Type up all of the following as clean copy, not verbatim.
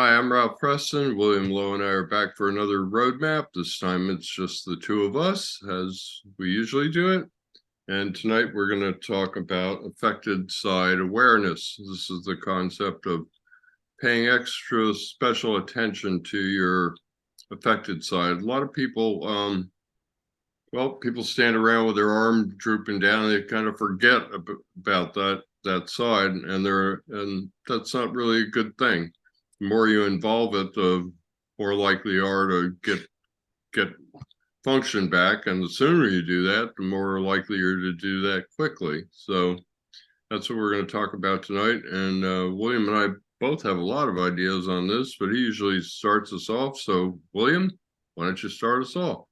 Hi, I'm Ralph Preston. William Lowe and I are back for another roadmap. This time it's just the two of us, as we usually do it. And tonight we're going to talk about affected side awareness. This is the concept of paying extra special attention to your affected side. A lot of people, people stand around with their arm drooping down. They kind of forget about that side, and that's not really a good thing. The more you involve it, the more likely you are to get function back, and the sooner you do that, the more likely you're to do that quickly. So that's what we're going to talk about tonight. And William and I both have a lot of ideas on this, but he usually starts us off. So William, why don't you start us off?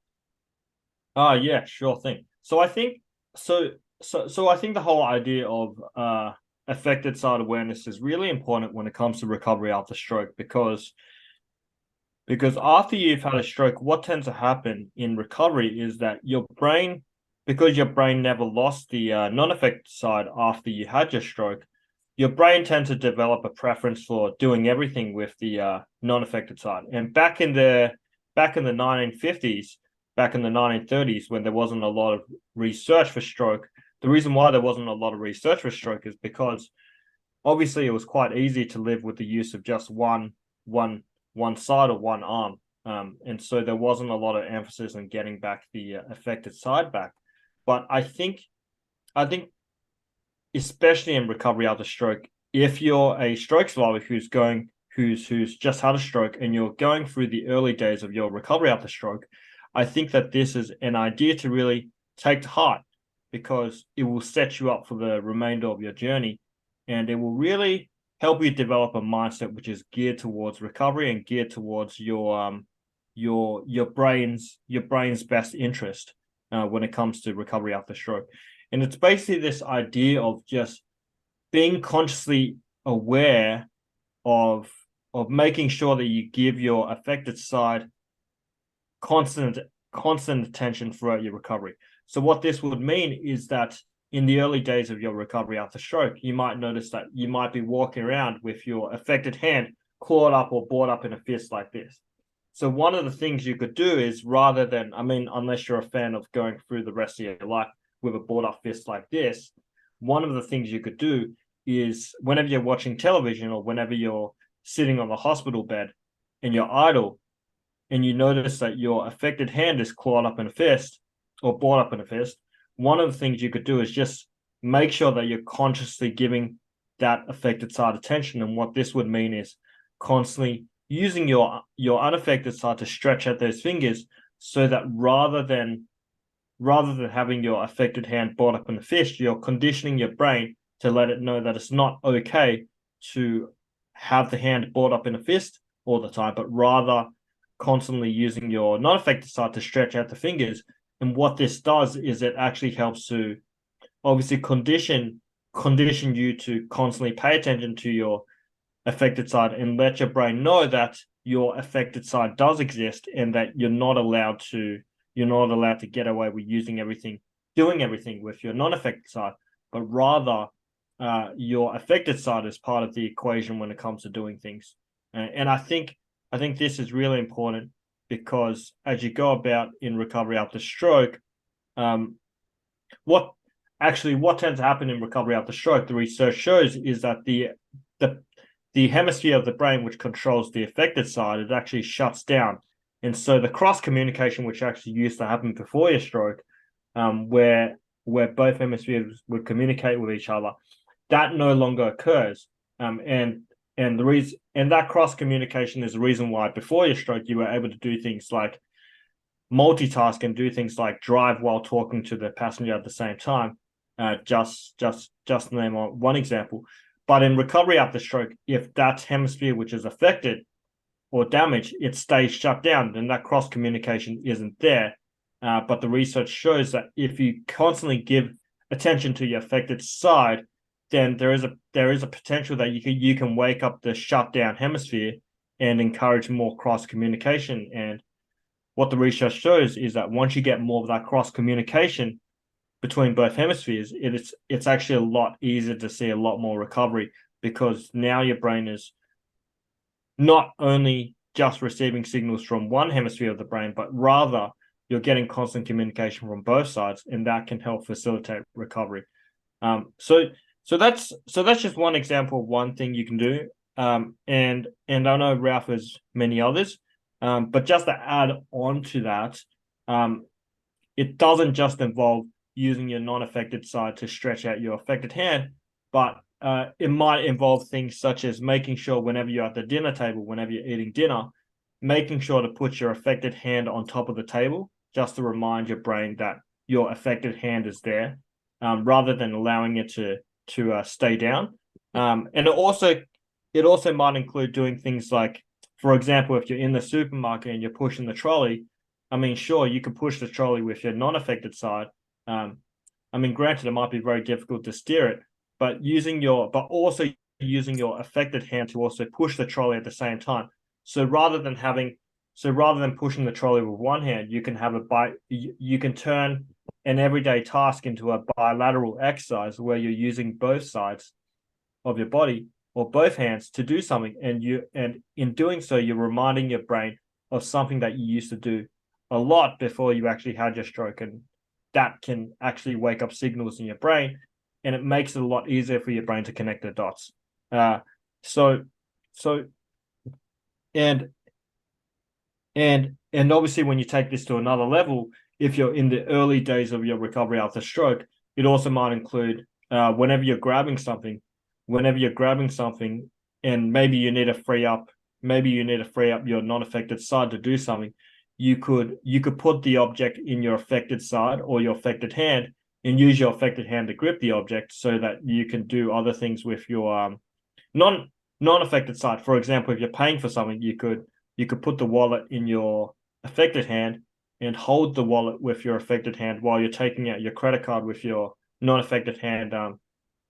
Yeah, sure thing. So I think the whole idea of affected side awareness is really important when it comes to recovery after stroke because after you've had a stroke, what tends to happen in recovery is that because your brain never lost the non-affected side after you had your stroke, your brain tends to develop a preference for doing everything with the non-affected side. And back in the 1950s, back in the 1930s, when there wasn't a lot of research for stroke, the reason why there wasn't a lot of research for stroke is because obviously it was quite easy to live with the use of just one side or one arm. And so there wasn't a lot of emphasis on getting back the affected side back. But I think especially in recovery after stroke, if you're a stroke survivor who's just had a stroke and you're going through the early days of your recovery after stroke, I think that this is an idea to really take to heart because it will set you up for the remainder of your journey, and it will really help you develop a mindset which is geared towards recovery and geared towards your brain's best interest when it comes to recovery after stroke. And it's basically this idea of just being consciously aware of of making sure that you give your affected side constant constant attention throughout your recovery. So what this would mean is that in the early days of your recovery after stroke, you might notice that you might be walking around with your affected hand clawed up or balled up in a fist like this. So one of the things you could do is rather than, I mean, unless you're a fan of going through the rest of your life with a balled up fist like this, one of the things you could do is whenever you're watching television or whenever you're sitting on the hospital bed and you're idle, and you notice that your affected hand is clawed up in a fist or balled up in a fist, one of the things you could do is just make sure that you're consciously giving that affected side attention. And what this would mean is constantly using your unaffected side to stretch out those fingers so that rather than having your affected hand balled up in a fist, you're conditioning your brain to let it know that it's not okay to have the hand balled up in a fist all the time, but rather constantly using your non-affected side to stretch out the fingers. And what this does is it actually helps to obviously condition you to constantly pay attention to your affected side and let your brain know that your affected side does exist and that you're not allowed to get away with doing everything with your non-affected side, but rather your affected side is part of the equation when it comes to doing things. And I think this is really important because as you go about in recovery after stroke, um, what what tends to happen in recovery after stroke, the research shows is that the the hemisphere of the brain which controls the affected side, it actually shuts down. And so the cross communication, which actually used to happen before your stroke, where both hemispheres would communicate with each other, that no longer occurs. And that cross communication is the reason why before your stroke you were able to do things like multitask and do things like drive while talking to the passenger at the same time. Just name one example. But in recovery after stroke, if that hemisphere which is affected or damaged, it stays shut down, then that cross communication isn't there. But the research shows that if you constantly give attention to your affected side, then there is a potential that you can wake up the shut down hemisphere and encourage more cross communication. And what the research shows is that once you get more of that cross communication between both hemispheres, it's actually a lot easier to see a lot more recovery because now your brain is not only just receiving signals from one hemisphere of the brain, but rather you're getting constant communication from both sides, and that can help facilitate recovery. So that's just one example of one thing you can do. And I know Ralph has many others. But just to add on to that, it doesn't just involve using your non-affected side to stretch out your affected hand, but it might involve things such as making sure whenever you're at the dinner table, whenever you're eating dinner, making sure to put your affected hand on top of the table, just to remind your brain that your affected hand is there, rather than allowing it to stay down. And it also might include doing things like, for example, if you're in the supermarket and you're pushing the trolley, I mean, sure, you can push the trolley with your non-affected side. I mean, granted, it might be very difficult to steer it, but also using your affected hand to also push the trolley at the same time. So rather than pushing the trolley with one hand, you can you can turn an everyday task into a bilateral exercise where you're using both sides of your body or both hands to do something, and in doing so, you're reminding your brain of something that you used to do a lot before you actually had your stroke, and that can actually wake up signals in your brain, and it makes it a lot easier for your brain to connect the dots. Uh, so, so, and and obviously, when you take this to another level, if you're in the early days of your recovery after stroke, it also might include whenever you're grabbing something, and maybe you need to free up your non-affected side to do something. You could put the object in your affected side or your affected hand and use your affected hand to grip the object so that you can do other things with your non-affected side. For example, if you're paying for something, you could put the wallet in your affected hand and hold the wallet with your affected hand while you're taking out your credit card with your non-affected hand,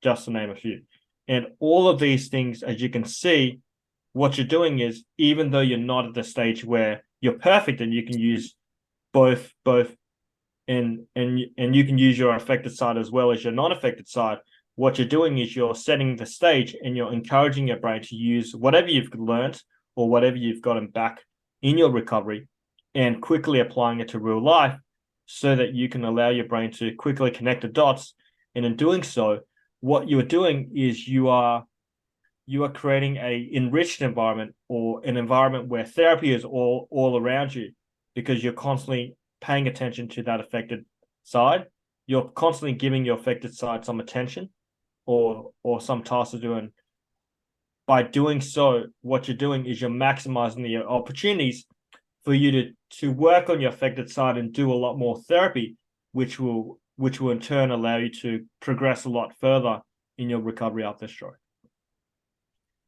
just to name a few. And all of these things, as you can see, what you're doing is, even though you're not at the stage where you're perfect and you can use both and you can use your affected side as well as your non-affected side, what you're doing is you're setting the stage and you're encouraging your brain to use whatever you've learned or whatever you've gotten back in your recovery and quickly applying it to real life so that you can allow your brain to quickly connect the dots. And in doing so, what you are doing is you are creating a enriched environment, or an environment where therapy is all around you, because you're constantly paying attention to that affected side. You're constantly giving your affected side some attention or some task to do. And by doing so, what you're doing is you're maximizing the opportunities for you to work on your affected side and do a lot more therapy, which will in turn allow you to progress a lot further in your recovery after stroke.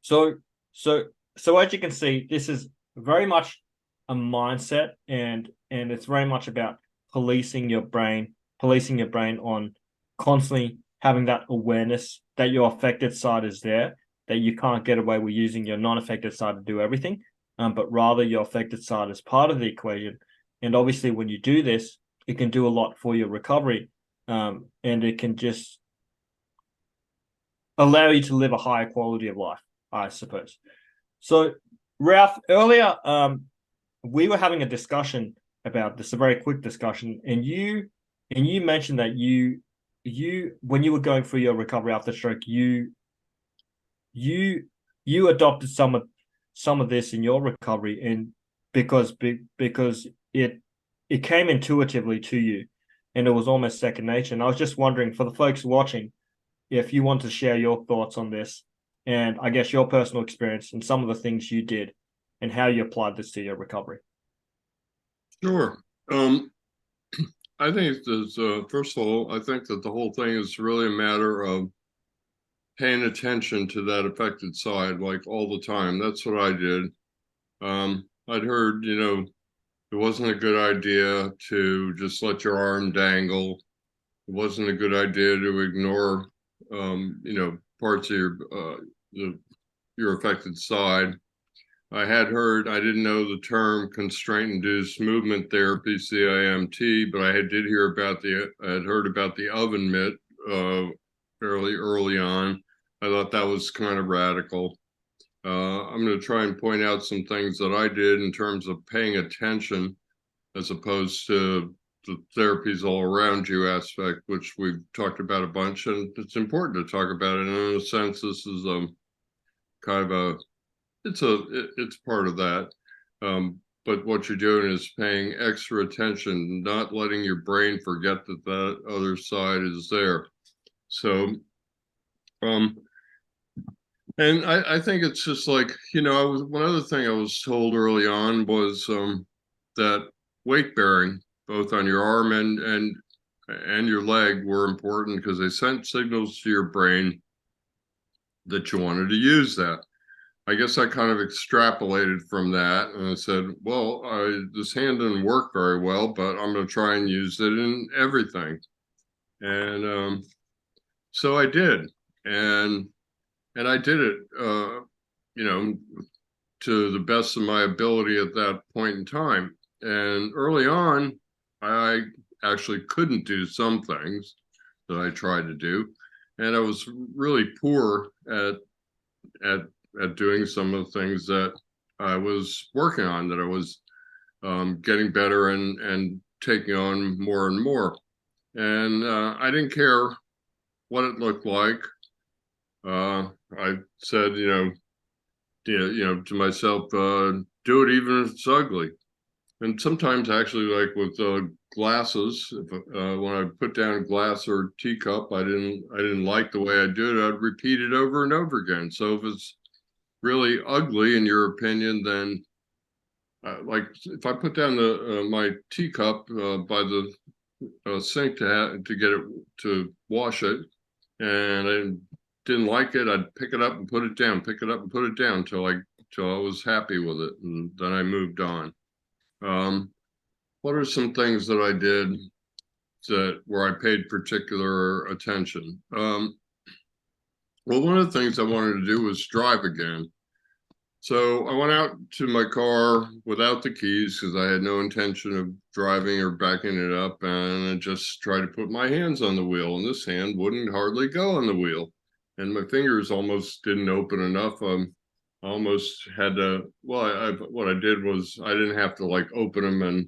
So so so as you can see, this is very much a mindset, and it's very much about policing your brain on constantly having that awareness that your affected side is there, that you can't get away with using your non-affected side to do everything, but rather your affected side is part of the equation. And obviously, when you do this, it can do a lot for your recovery, and it can just allow you to live a higher quality of life, I suppose. So, Ralph, earlier, we were having a discussion about this, a very quick discussion, and you mentioned that you when you were going through your recovery after stroke, you you adopted some of this in your recovery, and because it came intuitively to you, and it was almost second nature. And I was just wondering, for the folks watching, if you want to share your thoughts on this, and I guess your personal experience and some of the things you did and how you applied this to your recovery. Sure. I think there's first of all, I think that the whole thing is really a matter of paying attention to that affected side, like all the time. That's what I did. I'd heard, it wasn't a good idea to just let your arm dangle. It wasn't a good idea to ignore, parts of your affected side. I didn't know the term constraint-induced movement therapy, CIMT, but I had heard about the oven mitt fairly early on. I thought that was kind of radical. I'm going to try and point out some things that I did in terms of paying attention as opposed to the therapies all around you aspect, which we've talked about a bunch, and it's important to talk about it. And in a sense, this is kind of it's part of that. But what you're doing is paying extra attention, not letting your brain forget that that other side is there. So, um, and I think it's just like, one other thing I was told early on was that weight bearing, both on your arm and your leg, were important because they sent signals to your brain that you wanted to use that. I guess I kind of extrapolated from that, and I said, well, this hand didn't work very well, but I'm going to try and use it in everything. And so I did. And I did it, to the best of my ability at that point in time. And early on, I actually couldn't do some things that I tried to do. And I was really poor at at doing some of the things that I was working on, that I was getting better and taking on more and more. And I didn't care what it looked like. I said, to myself, do it even if it's ugly. And sometimes, actually, like with glasses, when I put down a glass or teacup, I didn't like the way I did it. I'd repeat it over and over again. So if it's really ugly in your opinion, then like if I put down the my teacup by the sink to get it to wash it, and I didn't like it, I'd pick it up and put it down, pick it up and put it down till I was happy with it, and then I moved on. What are some things that I did where I paid particular attention? Well, one of the things I wanted to do was drive again. So I went out to my car without the keys because I had no intention of driving or backing it up, and I just tried to put my hands on the wheel, and this hand wouldn't hardly go on the wheel, and my fingers almost didn't open enough. I almost had to. Well, what I did was I didn't have to like open them and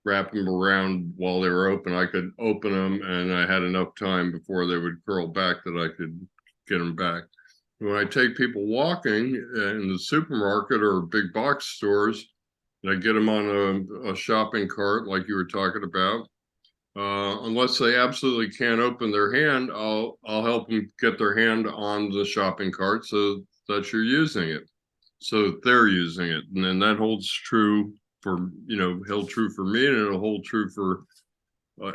wrap them around while they were open. I could open them, and I had enough time before they would curl back that I could get them back. When I take people walking in the supermarket or big box stores, and I get them on a shopping cart like you were talking about, unless they absolutely can't open their hand, I'll help them get their hand on the shopping cart so that you're using it, so they're using it, and then that holds true for held true for me, and it'll hold true for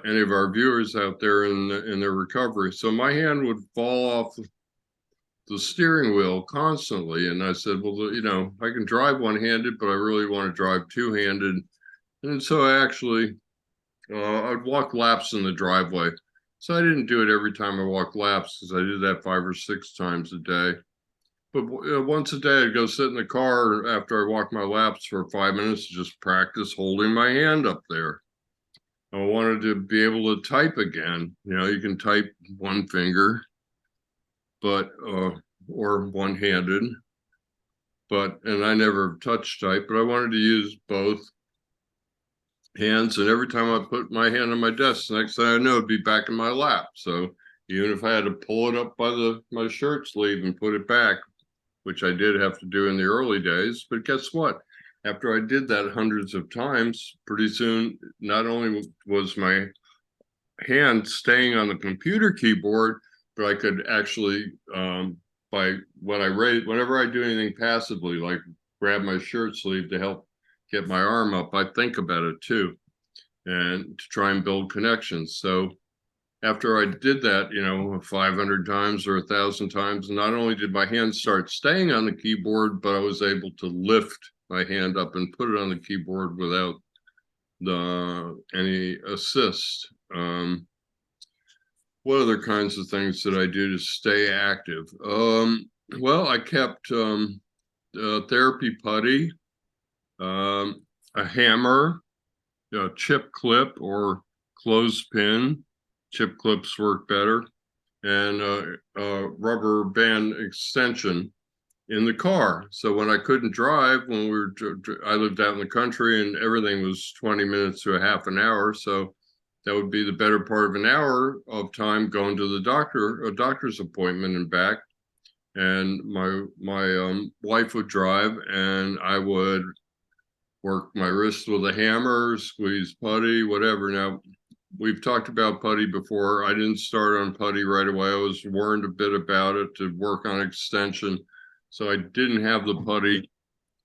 any of our viewers out there in their recovery. So my hand would fall off the steering wheel constantly. And I said, well, I can drive one-handed, but I really want to drive two-handed. And so I actually, I'd walk laps in the driveway. So I didn't do it every time I walked laps because I did that 5 or 6 times a day. But once a day, I'd go sit in the car after I walked my laps for 5 minutes to just practice holding my hand up there. I wanted to be able to type again. You can type one finger, but or one-handed, and I never touch type, but I wanted to use both hands, and every time I put my hand on my desk, the next thing I know, it'd be back in my lap. So even if I had to pull it up by my shirt sleeve and put it back, which I did have to do in the early days, but guess what? After I did that hundreds of times, pretty soon, not only was my hand staying on the computer keyboard, but I could actually, by when I raise, whenever I do anything passively, like grab my shirt sleeve to help get my arm up, I think about it too, and to try and build connections. So after I did that, 500 times or 1,000 times, not only did my hand start staying on the keyboard, but I was able to lift my hand up and put it on the keyboard without any assist. What other kinds of things did I do to stay active? Well, I kept therapy putty, a hammer, a chip clip or clothespin. Chip clips work better, and a rubber band extension. in the car. So when I couldn't drive, when I lived out in the country and everything was 20 minutes to a half an hour. So that would be the better part of an hour of time going to a doctor's appointment and back. And my wife would drive, and I would work my wrist with a hammer, squeeze putty, whatever. Now, we've talked about putty before. I didn't start on putty right away. I was warned a bit about it to work on extension. So I didn't have the putty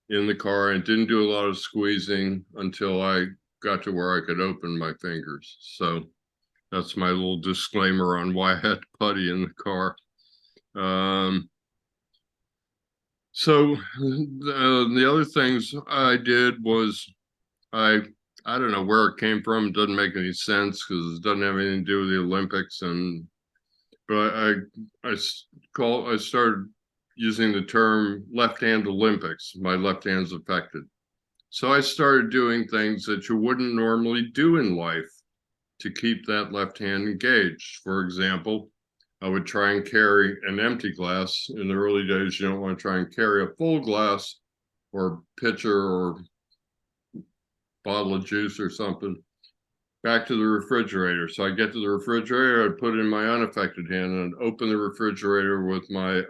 in the car and didn't do a lot of squeezing until I got to where I could open my fingers. So that's my little disclaimer on why I had putty in the car. So the other things I did was I don't know where it came from. It doesn't make any sense because it doesn't have anything to do with the Olympics. But I started using the term left hand Olympics. My left hand's affected. So I started doing things that you wouldn't normally do in life to keep that left hand engaged. For example, I would try and carry an empty glass. In the early days, you don't want to try and carry a full glass or pitcher or bottle of juice or something back to the refrigerator. So I get to the refrigerator, I'd put it in my unaffected hand and open the refrigerator with my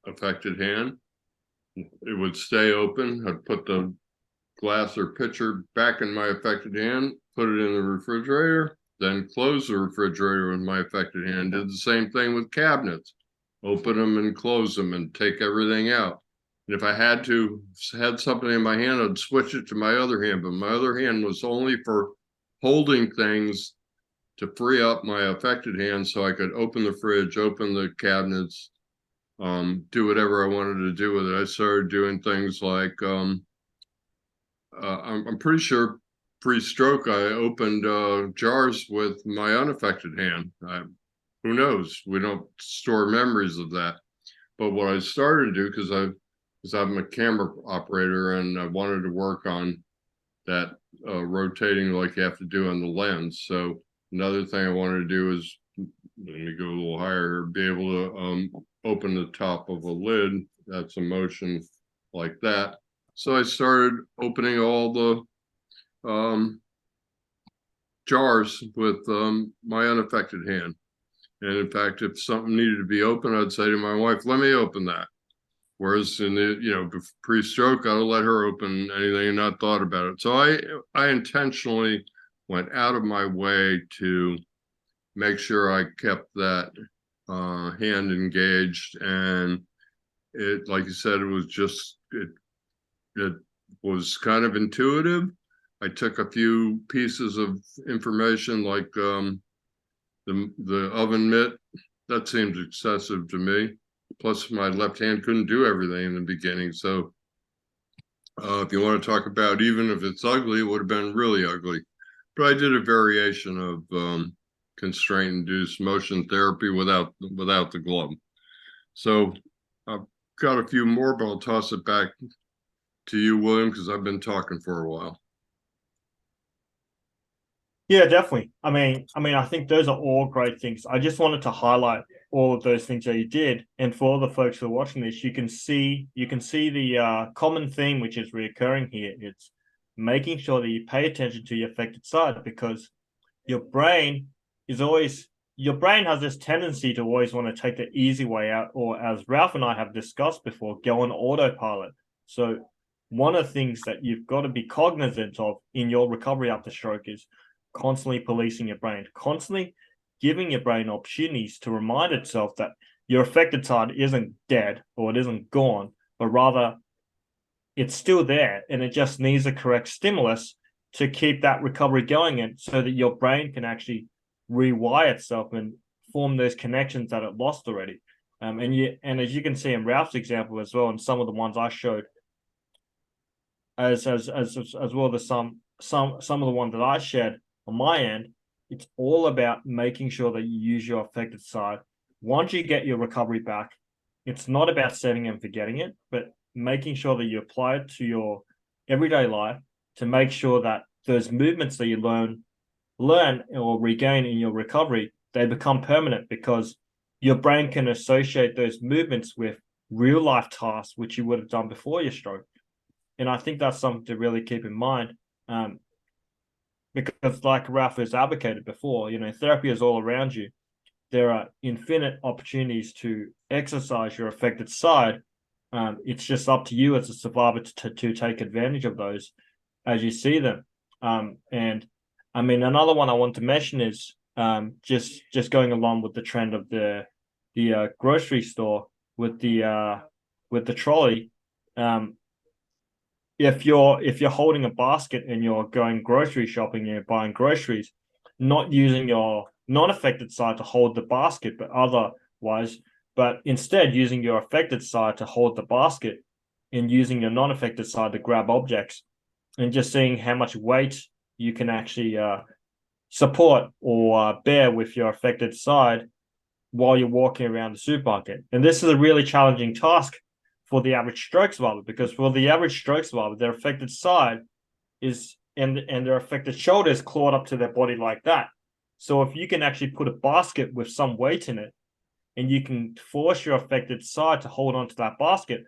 affected hand. It would stay open. I'd put the glass or pitcher back in my affected hand, put it in the refrigerator, then close the refrigerator with my affected hand. Did the same thing with cabinets. Open them and close them and take everything out. And if I had something in my hand, I'd switch it to my other hand, but my other hand was only for holding things to free up my affected hand so I could open the fridge, open the cabinets, do whatever I wanted to do with it. I started doing things like I'm pretty sure pre-stroke I opened jars with my unaffected hand. Who knows? We don't store memories of that. But what I started to do, because I'm a camera operator and I wanted to work on that rotating like you have to do on the lens. So another thing I wanted to do is, let me go a little higher, be able to open the top of a lid. That's a motion like that. So I started opening all the jars with my unaffected hand. And in fact, if something needed to be open, I'd say to my wife, let me open that. Whereas in the, pre-stroke, I'd let her open anything and not thought about it. So I intentionally went out of my way to make sure I kept that hand engaged. And it, like you said, it was kind of intuitive. I took a few pieces of information like the oven mitt. That seems excessive to me. Plus, my left hand couldn't do everything in the beginning. So if you want to talk about even if it's ugly, it would have been really ugly. But I did a variation of constraint-induced motion therapy without the glove. So I've got a few more, but I'll toss it back to you, William, because I've been talking for a while. Yeah, definitely. I think those are all great things. I just wanted to highlight all of those things that you did, and for all the folks who are watching this, you can see the common theme which is reoccurring here. It's making sure that you pay attention to your affected side, because your brain has this tendency to always want to take the easy way out, or as Ralph and I have discussed before, go on autopilot. So one of the things that you've got to be cognizant of in your recovery after stroke is constantly policing your brain, constantly giving your brain opportunities to remind itself that your affected side isn't dead or it isn't gone, but rather it's still there and it just needs the correct stimulus to keep that recovery going, and so that your brain can actually rewire itself and form those connections that it lost already. And as you can see in Ralph's example as well, and some of the ones I showed, as well as some of the ones that I shared on my end, it's all about making sure that you use your affected side. Once you get your recovery back, it's not about setting and forgetting it, but making sure that you apply it to your everyday life to make sure that those movements that you learn or regain in your recovery, they become permanent, because your brain can associate those movements with real life tasks which you would have done before your stroke. And I think that's something to really keep in mind. Because like Ralph has advocated before, therapy is all around you. There are infinite opportunities to exercise your affected side. It's just up to you as a survivor to take advantage of those as you see them. And I mean, another one I want to mention is just going along with the trend of the grocery store with the trolley. If you're holding a basket and you're going grocery shopping and you're buying groceries, not using your non-affected side to hold the basket, but instead using your affected side to hold the basket and using your non-affected side to grab objects, and just seeing how much weight you can actually support or bear with your affected side while you're walking around the supermarket. And this is a really challenging task for the average stroke survivor, because for the average stroke survivor, their affected side is and their affected shoulder is clawed up to their body like that. So if you can actually put a basket with some weight in it, and you can force your affected side to hold onto that basket,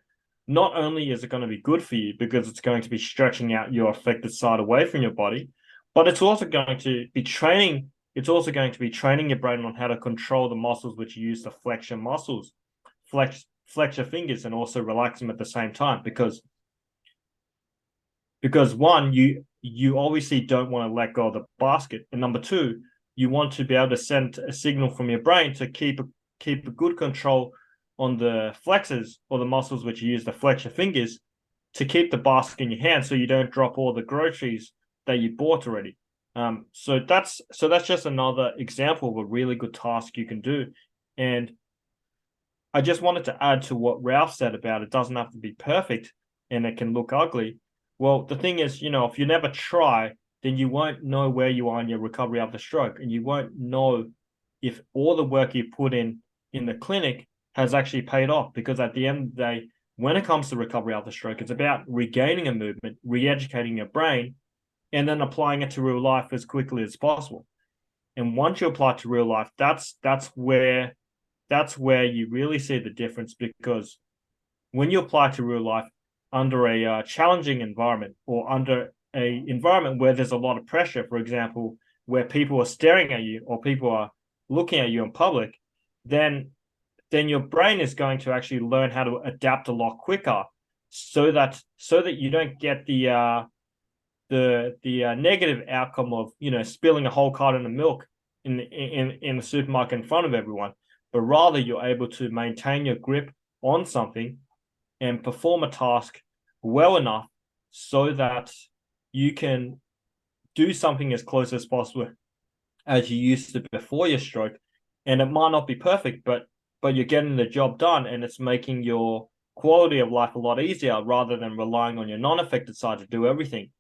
not only is it going to be good for you because it's going to be stretching out your affected side away from your body, but it's also going to be training. It's also going to be training your brain on how to control the muscles which you use to flex your muscles, flex your fingers, and also relax them at the same time. Because one, you obviously don't want to let go of the basket, and number two, you want to be able to send a signal from your brain to keep a good control on the flexors, or the muscles which you use to flex your fingers, to keep the basket in your hand so you don't drop all the groceries that you bought already. So that's just another example of a really good task you can do. And I just wanted to add to what Ralph said about it doesn't have to be perfect and it can look ugly. Well, the thing is, if you never try, then you won't know where you are in your recovery after stroke, and you won't know if all the work you put in the clinic has actually paid off. Because at the end of the day, when it comes to recovery after stroke, it's about regaining a movement, re-educating your brain, and then applying it to real life as quickly as possible. And once you apply it to real life, that's where you really see the difference. Because when you apply to real life under a challenging environment, or under a environment where there's a lot of pressure, for example, where people are staring at you or people are looking at you in public, then your brain is going to actually learn how to adapt a lot quicker, so that you don't get the negative outcome of spilling a whole carton of milk in the supermarket in front of everyone, but rather you're able to maintain your grip on something and perform a task well enough so that you can do something as close as possible as you used to before your stroke. And it might not be perfect, but you're getting the job done, and it's making your quality of life a lot easier, rather than relying on your non-affected side to do everything.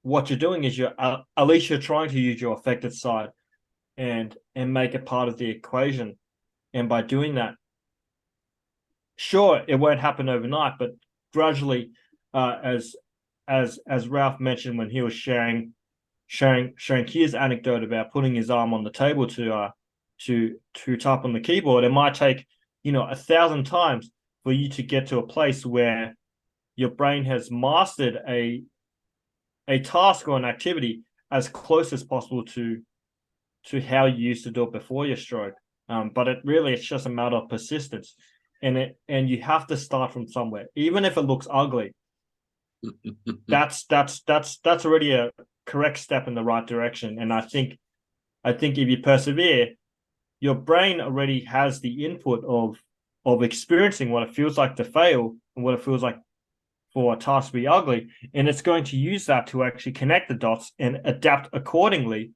What you're doing is at least you're trying to use your affected side and make it part of the equation. And by doing that, sure, it won't happen overnight, but gradually, as Ralph mentioned when he was sharing his anecdote about putting his arm on the table to type on the keyboard, it might take 1,000 times for you to get to a place where your brain has mastered a task or an activity as close as possible to how you used to do it before your stroke. But it's just a matter of persistence, and you have to start from somewhere, even if it looks ugly. That's already a correct step in the right direction. And I think if you persevere, your brain already has the input of experiencing what it feels like to fail and what it feels like for a task to be ugly, and it's going to use that to actually connect the dots and adapt accordingly,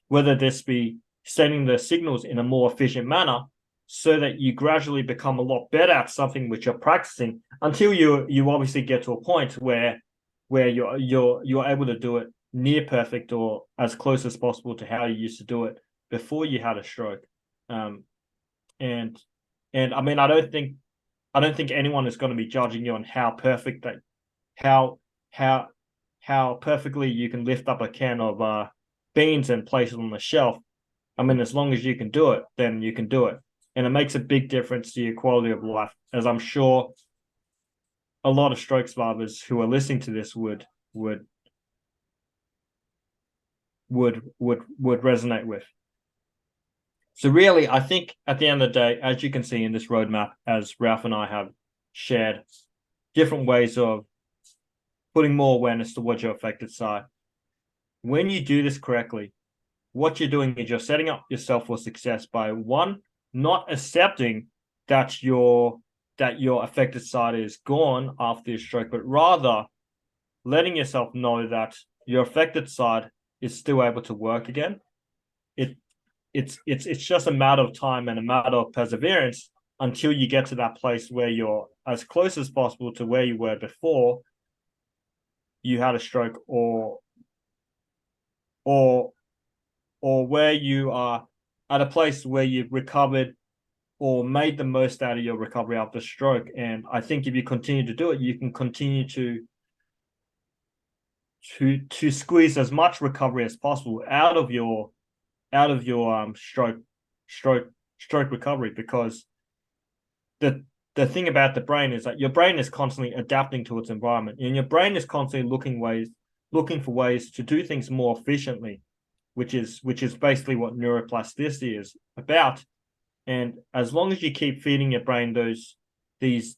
whether this be sending the signals in a more efficient manner, so that you gradually become a lot better at something which you're practicing, until you obviously get to a point where you're able to do it near perfect, or as close as possible to how you used to do it before you had a stroke. And I mean, I don't think anyone is going to be judging you on how perfect how perfectly you can lift up a can of beans and place it on the shelf. I mean, as long as you can do it, then you can do it. and it makes a big difference to your quality of life, as I'm sure a lot of stroke survivors who are listening to this would resonate with. So really, I think at the end of the day, as you can see in this roadmap, as Ralph and I have shared, different ways of putting more awareness towards your affected side. When you do this correctly, what you're doing is you're setting up yourself for success by, one, not accepting that your affected side is gone after your stroke, but rather letting yourself know that your affected side is still able to work again. It's just a matter of time and a matter of perseverance until you get to that place where you're as close as possible to where you were before you had a stroke, or where you are at a place where you've recovered or made the most out of your recovery after stroke. And I think if you continue to do it, you can continue to squeeze as much recovery as possible out of your stroke recovery, because the thing about the brain is that your brain is constantly adapting to its environment, and your brain is constantly looking for ways to do things more efficiently, which is basically what neuroplasticity is about. And as long as you keep feeding your brain these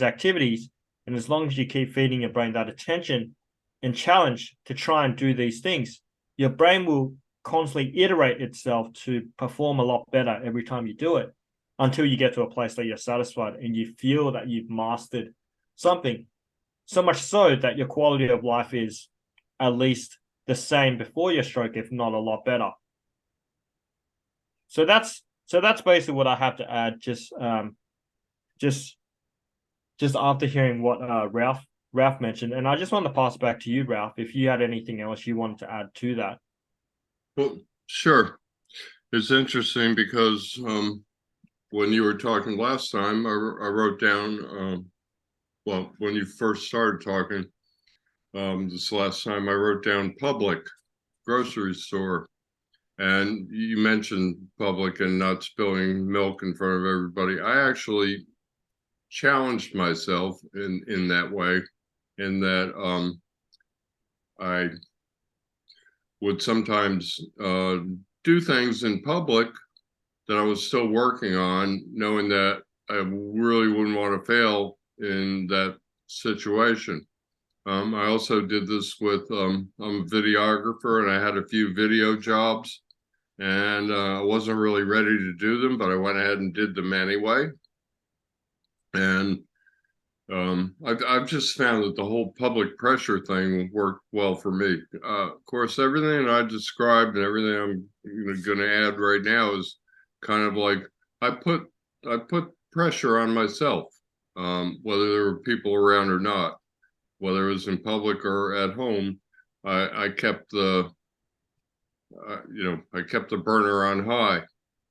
activities, and as long as you keep feeding your brain that attention and challenge to try and do these things, your brain will constantly iterate itself to perform a lot better every time you do it, until you get to a place that you're satisfied and you feel that you've mastered something, so much so that your quality of life is at least the same before your stroke, if not a lot better. So that's basically what I have to add. Just after hearing what Ralph mentioned, and I just want to pass it back to you, Ralph, if you had anything else you wanted to add to that. Well, sure. It's interesting because when you were talking last time, I wrote down, well, when you first started talking, this last time I wrote down public grocery store. And you mentioned public and not spilling milk in front of everybody. I actually challenged myself in that way, in that I would sometimes do things in public that I was still working on, knowing that I really wouldn't want to fail in that situation. I also did this with, I'm a videographer and I had a few video jobs, and I wasn't really ready to do them, but I went ahead and did them anyway. And I've just found that the whole public pressure thing worked well for me. Of course, everything that I described and everything I'm going to add right now is kind of like I put pressure on myself, whether there were people around or not, whether it was in public or at home. I kept the I kept the burner on high.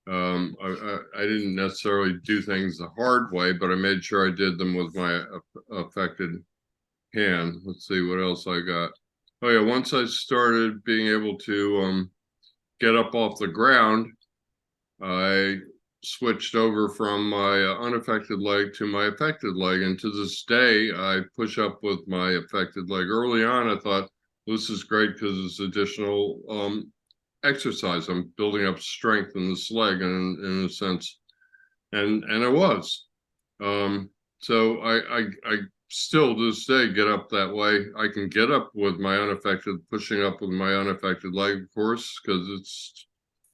I didn't necessarily do things the hard way, but I made sure I did them with my affected hand. Let's see what else I got. Oh yeah, once I started being able to get up off the ground, I switched over from my unaffected leg to my affected leg. And to this day, I push up with my affected leg. Early on, I thought, this is great because it's additional exercise. I'm building up strength in this leg in a sense. And I was. So I still to this day get up that way. I can get up with my unaffected, pushing up with my unaffected leg, of course, because it's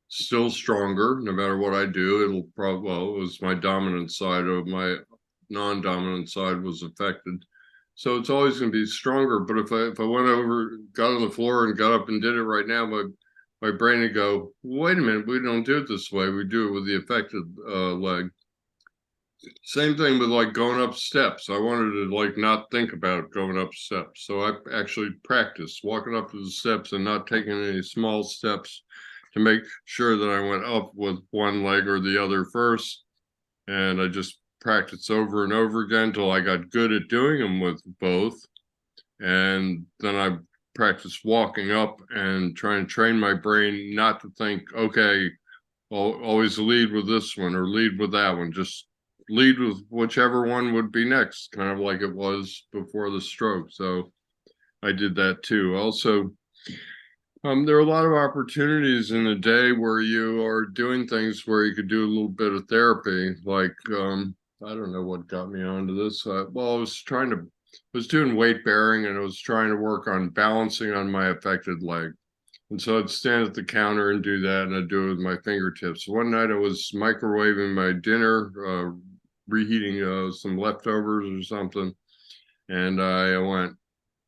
still stronger no matter what I do. It'll probably, well, it was my dominant side, of my non-dominant side was affected, so it's always going to be stronger. But if I went over, got on the floor and got up and did it right now, my brain would go, wait a minute, we don't do it this way, we do it with the affected leg. Same thing with like going up steps. I wanted to like not think about going up steps, so I actually practiced walking up to the steps and not taking any small steps to make sure that I went up with one leg or the other first. And I just practiced over and over again until I got good at doing them with both. And then I practiced walking up and trying to train my brain not to think, okay, always lead with this one or lead with that one. Just lead with whichever one would be next, kind of like it was before the stroke. So I did that too. Also, there are a lot of opportunities in a day where you are doing things where you could do a little bit of therapy. Like, I don't know what got me onto this. Well, I was doing weight bearing and I was trying to work on balancing on my affected leg. And so I'd stand at the counter and do that, and I'd do it with my fingertips. One night I was microwaving my dinner, reheating some leftovers or something. And I went,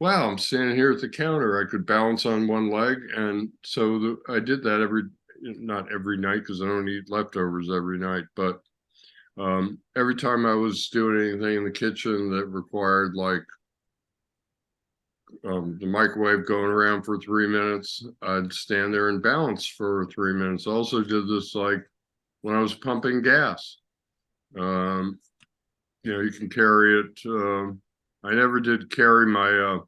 wow, I'm standing here at the counter. I could balance on one leg. And so I did that not every night because I don't eat leftovers every night, but every time I was doing anything in the kitchen that required like the microwave going around for 3 minutes, I'd stand there and balance for 3 minutes. I also did this like when I was pumping gas. Um, you can carry it. I never did carry my I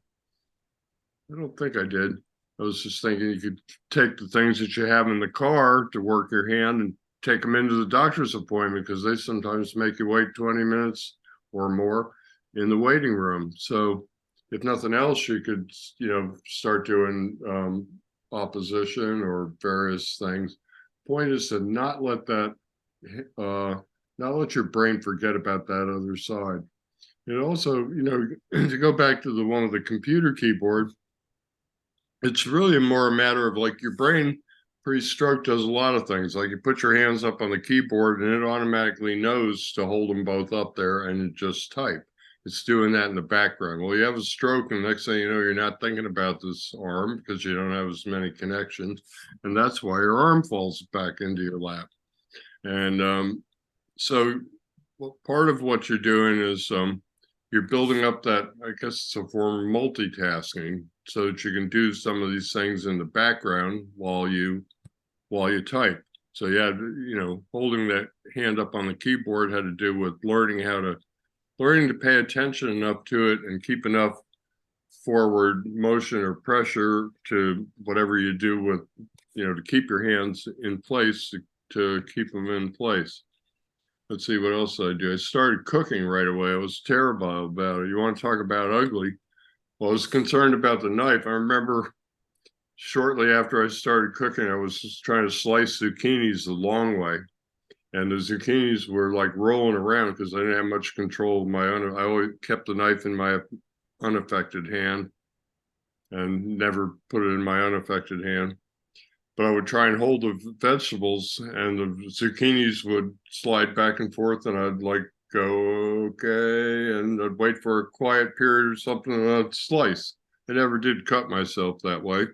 don't think I did. I was just thinking you could take the things that you have in the car to work your hand and take them into the doctor's appointment because they sometimes make you wait 20 minutes or more in the waiting room. So if nothing else, you could, start doing opposition or various things. Point is to not let not let your brain forget about that other side. And also, to go back to the one with the computer keyboard, it's really more a matter of like your brain pre-stroke does a lot of things. Like you put your hands up on the keyboard and it automatically knows to hold them both up there and just type. It's doing that in the background. Well, you have a stroke, and the next thing you know, you're not thinking about this arm because you don't have as many connections. And that's why your arm falls back into your lap. And so part of what you're doing is you're building up that, I guess it's a form of multitasking so that you can do some of these things in the background while you type. So yeah, holding that hand up on the keyboard had to do with learning to pay attention enough to it and keep enough forward motion or pressure to whatever you do with, to keep your hands in place to keep them in place. Let's see what else I do. I started cooking right away. I was terrible about it. You want to talk about ugly? Well, I was concerned about the knife. I remember shortly after I started cooking, I was just trying to slice zucchinis the long way. And the zucchinis were like rolling around because I didn't have much control of my own. I always kept the knife in my unaffected hand and never put it in my unaffected hand. But I would try and hold the vegetables and the zucchinis would slide back and forth and I'd like go, okay, and I'd wait for a quiet period or something and I'd slice. I never did cut myself that way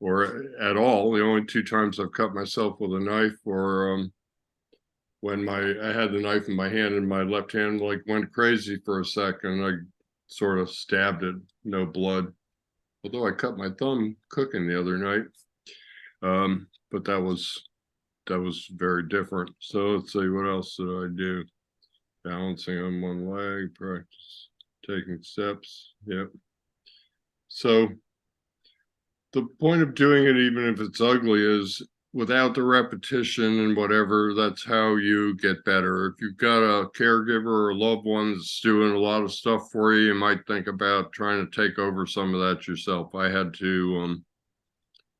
or at all. The only two times I've cut myself with a knife or when I had the knife in my hand and my left hand like went crazy for a second. I sort of stabbed it, no blood. Although I cut my thumb cooking the other night. But that was very different. So let's see, what else did I do? Balancing on one leg, practice taking steps. Yep. So the point of doing it, even if it's ugly, is without the repetition and whatever, that's how you get better. If you've got a caregiver or a loved one that's doing a lot of stuff for you, you might think about trying to take over some of that yourself. I had to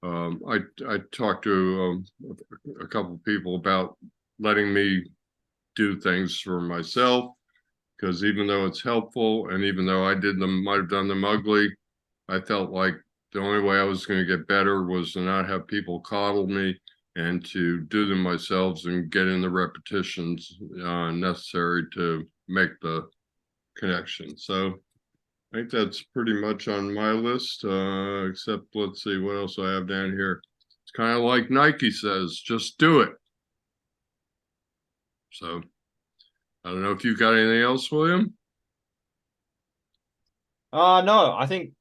I talked to a couple of people about letting me do things for myself because even though it's helpful and even though might have done them ugly, I felt like the only way I was going to get better was to not have people coddle me and to do them myself and get in the repetitions necessary to make the connection. So I think that's pretty much on my list, except let's see what else I have down here. It's kind of like Nike says, just do it. So I don't know if you've got anything else, William. No, I think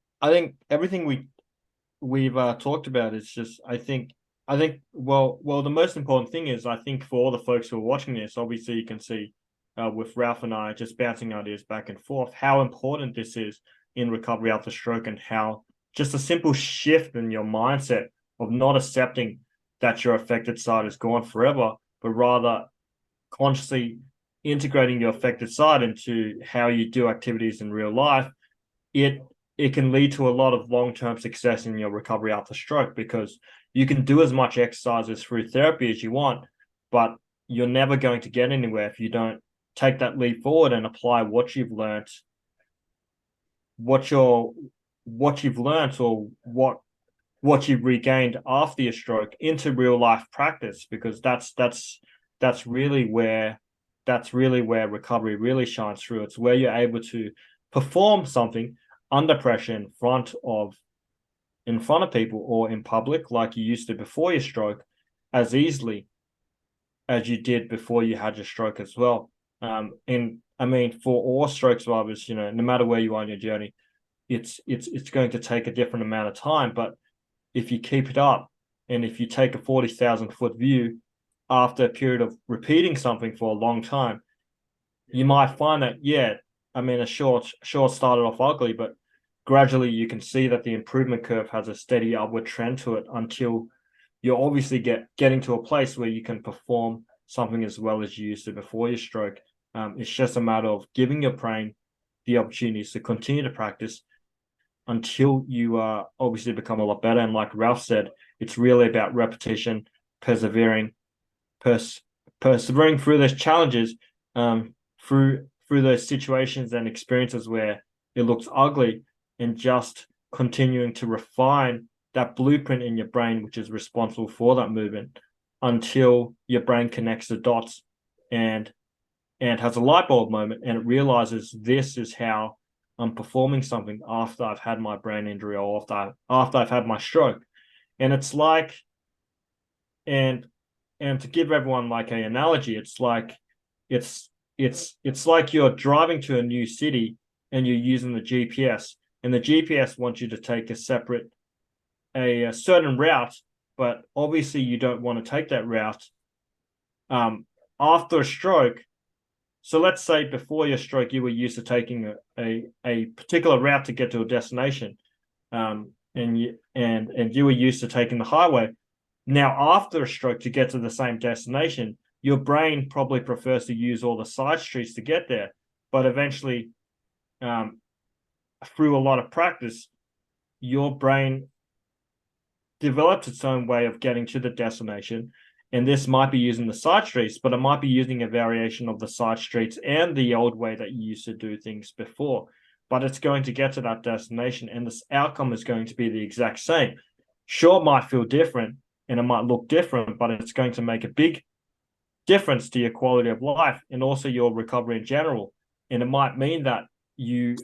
everything we've talked about is just I think well the most important thing is I think for all the folks who are watching this, obviously you can see with Ralph and I just bouncing ideas back and forth how important this is in recovery after stroke and how just a simple shift in your mindset of not accepting that your affected side is gone forever, but rather consciously integrating your affected side into how you do activities in real life, it it can lead to a lot of long-term success in your recovery after stroke, because you can do as much exercises through therapy as you want, but you're never going to get anywhere if you don't take that leap forward and apply what you've learned, what you're what you've learned, or what you've regained after your stroke into real life practice, because that's really where recovery really shines through. It's where you're able to perform something under pressure in front of people or in public, like you used to before your stroke, as easily as you did before you had your stroke as well. And I mean, for all stroke survivors, no matter where you are in your journey, it's going to take a different amount of time. But if you keep it up, and if you take a 40,000-foot view after a period of repeating something for a long time, you might find that, yeah, I mean, a short started off ugly, but gradually you can see that the improvement curve has a steady upward trend to it, until you're obviously getting to a place where you can perform something as well as you used to before your stroke. It's just a matter of giving your brain the opportunities to continue to practice until you obviously become a lot better. And like Ralph said, it's really about repetition, persevering, persevering through those challenges, through those situations and experiences where it looks ugly, and just continuing to refine that blueprint in your brain, which is responsible for that movement, until your brain connects the dots and has a light bulb moment, and it realizes this is how I'm performing something after I've had my brain injury, or after I've had my stroke. And it's like, and to give everyone like an analogy, it's like it's like you're driving to a new city and you're using the GPS, and the GPS wants you to take a certain route, but obviously you don't want to take that route after a stroke. So let's say before your stroke, you were used to taking a particular route to get to a destination, and you were used to taking the highway. Now, after a stroke, to get to the same destination, your brain probably prefers to use all the side streets to get there. But eventually, through a lot of practice, your brain develops its own way of getting to the destination. And this might be using the side streets, but it might be using a variation of the side streets and the old way that you used to do things before. But it's going to get to that destination, and this outcome is going to be the exact same. Sure, it might feel different and it might look different, but it's going to make a big difference to your quality of life and also your recovery in general. And it might mean that you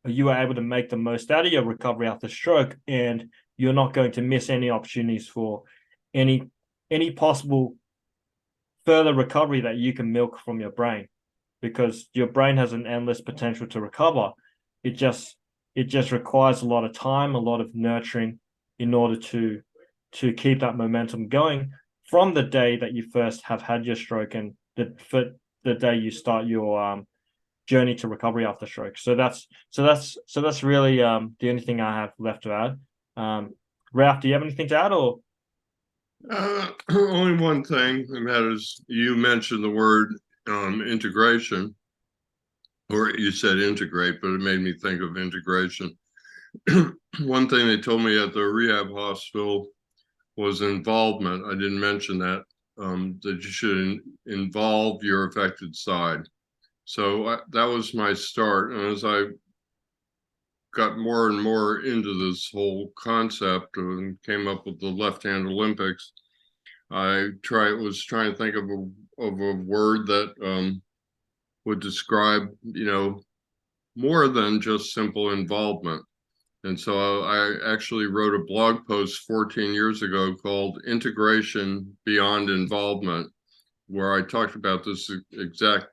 are able to make the most out of your recovery after stroke, and you're not going to miss any opportunities for any possible further recovery that you can milk from your brain, because your brain has an endless potential to recover. It just requires a lot of time, a lot of nurturing, in order to keep that momentum going from the day that you first have had your stroke, and the day you start your journey to recovery after stroke. So that's really the only thing I have left to add. Ralph, do you have anything to add, or? Only one thing, and that is, you mentioned the word integration, or you said integrate, but it made me think of integration. One thing they told me at the rehab hospital was involvement. I didn't mention that, that you should involve your affected side. So that was my start. And as I got more and more into this whole concept and came up with the left hand Olympics, I was trying to think of a word that would describe, more than just simple involvement. And so I actually wrote a blog post 14 years ago called Integration Beyond Involvement, where I talked about this exact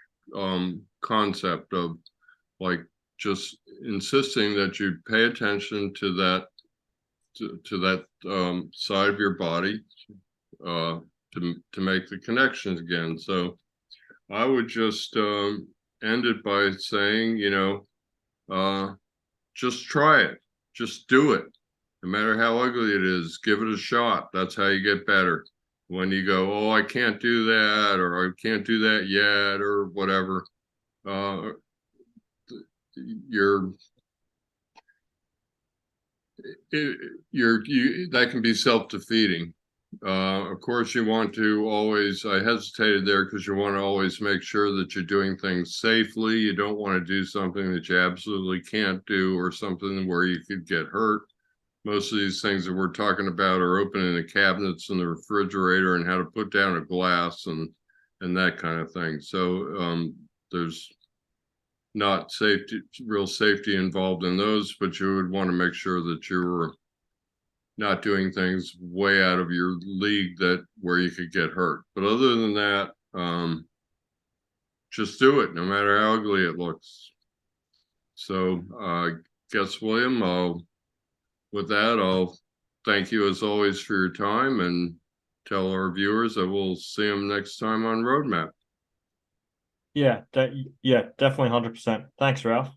concept of, like, just insisting that you pay attention to that side of your body, to make the connections again. So I would just end it by saying, just try it, just do it. No matter how ugly it is, give it a shot. That's how you get better. When you go, oh, I can't do that, or I can't do that yet, or whatever, uh, you're that can be self-defeating. Of course, you want to always, I hesitated there because you want to always make sure that you're doing things safely. You don't want to do something that you absolutely can't do or something where you could get hurt. Most of these things that we're talking about are opening the cabinets in the refrigerator and how to put down a glass and that kind of thing. So there's not real safety involved in those, but you would want to make sure that you're not doing things way out of your league that where you could get hurt. But other than that, just do it, no matter how ugly it looks. So, guess William, with that, I'll thank you as always for your time and tell our viewers that we'll see them next time on Roadmap. Yeah, definitely 100%. Thanks, Ralph.